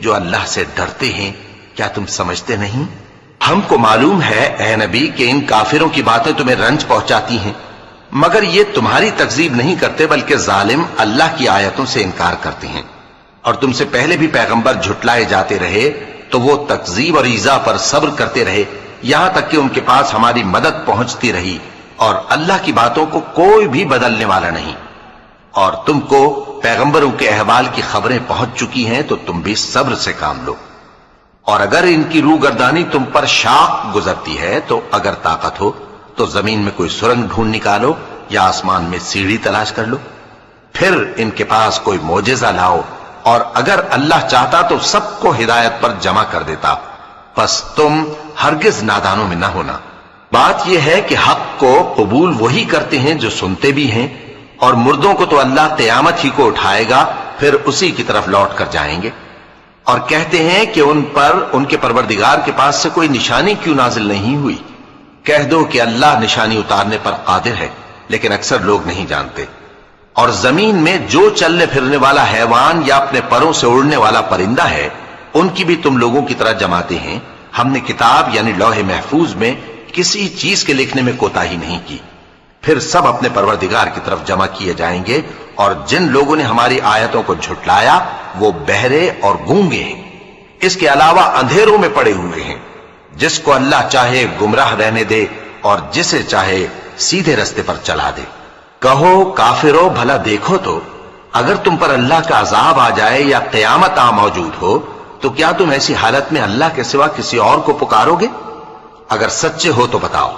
جو اللہ سے ڈرتے ہیں، کیا تم سمجھتے نہیں؟ ہم کو معلوم ہے اے نبی کہ ان کافروں کی باتیں تمہیں رنج پہنچاتی ہیں، مگر یہ تمہاری تکذیب نہیں کرتے بلکہ ظالم اللہ کی آیتوں سے انکار کرتے ہیں۔ اور تم سے پہلے بھی پیغمبر جھٹلائے جاتے رہے تو وہ تکذیب اور ایذا پر صبر کرتے رہے، یہاں تک کہ ان کے پاس ہماری مدد پہنچتی رہی، اور اللہ کی باتوں کو کوئی بھی بدلنے والا نہیں۔ اور تم کو پیغمبروں کے احوال کی خبریں پہنچ چکی ہیں تو تم بھی صبر سے کام لو۔ اور اگر ان کی روح گردانی تم پر شاق گزرتی ہے تو اگر طاقت ہو تو زمین میں کوئی سرنگ ڈھونڈ نکالو یا آسمان میں سیڑھی تلاش کر لو، پھر ان کے پاس کوئی معجزہ لاؤ، اور اگر اللہ چاہتا تو سب کو ہدایت پر جمع کر دیتا، پس تم ہرگز نادانوں میں نہ ہونا۔ بات یہ ہے کہ حق کو قبول وہی کرتے ہیں جو سنتے بھی ہیں، اور مردوں کو تو اللہ قیامت ہی کو اٹھائے گا، پھر اسی کی طرف لوٹ کر جائیں گے۔ اور کہتے ہیں کہ ان پر ان کے پروردگار کے پاس سے کوئی نشانی کیوں نازل نہیں ہوئی؟ کہہ دو کہ اللہ نشانی اتارنے پر قادر ہے، لیکن اکثر لوگ نہیں جانتے۔ اور زمین میں جو چلنے پھرنے والا حیوان یا اپنے پروں سے اڑنے والا پرندہ ہے، ان کی بھی تم لوگوں کی طرح جماتے ہیں۔ ہم نے کتاب یعنی لوح محفوظ میں کسی چیز کے لکھنے میں کوتاہی نہیں کی، پھر سب اپنے پروردگار کی طرف جمع کیے جائیں گے۔ اور جن لوگوں نے ہماری آیتوں کو جھٹلایا وہ بہرے اور گونگے ہیں، اس کے علاوہ اندھیروں میں پڑے ہوئے ہیں۔ جس کو اللہ چاہے گمراہ رہنے دے اور جسے چاہے سیدھے رستے پر چلا دے۔ کہو کافرو بھلا دیکھو تو، اگر تم پر اللہ کا عذاب آ جائے یا قیامت آ موجود ہو تو کیا تم ایسی حالت میں اللہ کے سوا کسی اور کو پکارو گے؟ اگر سچے ہو تو بتاؤ۔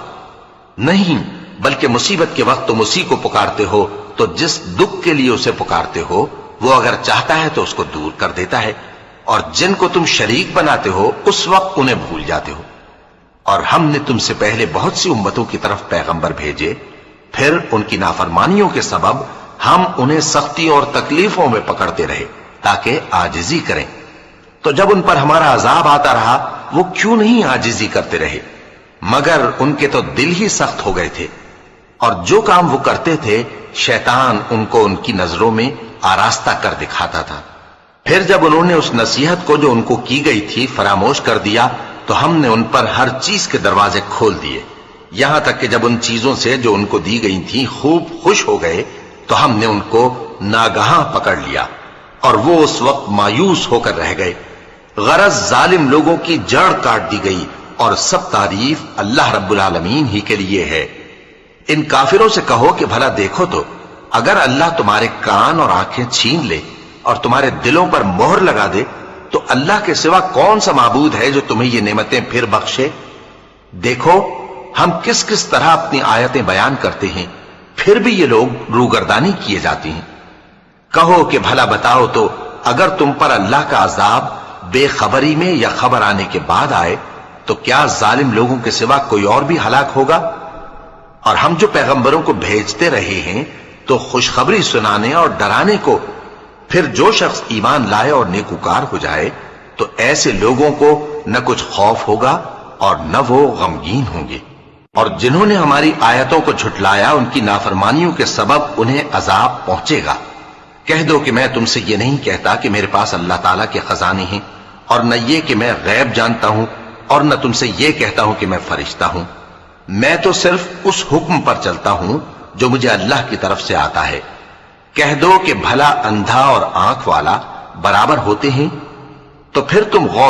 نہیں، بلکہ مصیبت کے وقت تم اسی کو پکارتے ہو، تو جس دکھ کے لیے اسے پکارتے ہو وہ اگر چاہتا ہے تو اس کو دور کر دیتا ہے، اور جن کو تم شریک بناتے ہو اس وقت انہیں بھول جاتے ہو۔ اور ہم نے تم سے پہلے بہت سی امتوں کی طرف پیغمبر بھیجے، پھر ان کی نافرمانیوں کے سبب ہم انہیں سختی اور تکلیفوں میں پکڑتے رہے تاکہ عاجزی کریں۔ تو جب ان پر ہمارا عذاب آتا رہا وہ کیوں نہیں عاجزی کرتے رہے؟ مگر ان کے تو دل ہی سخت ہو گئے تھے، اور جو کام وہ کرتے تھے شیطان ان کو ان کی نظروں میں آراستہ کر دکھاتا تھا۔ پھر جب انہوں نے اس نصیحت کو جو ان کو کی گئی تھی فراموش کر دیا تو ہم نے ان پر ہر چیز کے دروازے کھول دیے، یہاں تک کہ جب ان چیزوں سے جو ان کو دی گئی تھیں خوب خوش ہو گئے تو ہم نے ان کو ناگہاں پکڑ لیا، اور وہ اس وقت مایوس ہو کر رہ گئے۔ غرض ظالم لوگوں کی جڑ کاٹ دی گئی، اور سب تعریف اللہ رب العالمین ہی کے لیے ہے۔ ان کافروں سے کہو کہ بھلا دیکھو تو، اگر اللہ تمہارے کان اور آنکھیں چھین لے اور تمہارے دلوں پر مہر لگا دے تو اللہ کے سوا کون سا معبود ہے جو تمہیں یہ نعمتیں پھر بخشے؟ دیکھو ہم کس کس طرح اپنی آیتیں بیان کرتے ہیں، پھر بھی یہ لوگ روگردانی کیے جاتے ہیں۔ کہو کہ بھلا بتاؤ تو، اگر تم پر اللہ کا عذاب بے خبری میں یا خبر آنے کے بعد آئے تو کیا ظالم لوگوں کے سوا کوئی اور بھی ہلاک ہوگا؟ اور ہم جو پیغمبروں کو بھیجتے رہے ہیں تو خوشخبری سنانے اور ڈرانے کو، پھر جو شخص ایمان لائے اور نیکوکار ہو جائے تو ایسے لوگوں کو نہ کچھ خوف ہوگا اور نہ وہ غمگین ہوں گے۔ اور جنہوں نے ہماری آیتوں کو جھٹلایا ان کی نافرمانیوں کے سبب انہیں عذاب پہنچے گا۔ کہہ دو کہ میں تم سے یہ نہیں کہتا کہ میرے پاس اللہ تعالیٰ کے خزانے ہیں، اور نہ یہ کہ میں غیب جانتا ہوں، اور نہ تم سے یہ کہتا ہوں کہ میں فرشتہ ہوں۔ میں تو صرف اس حکم پر چلتا ہوں جو مجھے اللہ کی طرف سے آتا ہے۔ کہہ دو کہ بھلا اندھا اور آنکھ والا برابر ہوتے ہیں؟ تو پھر تم غور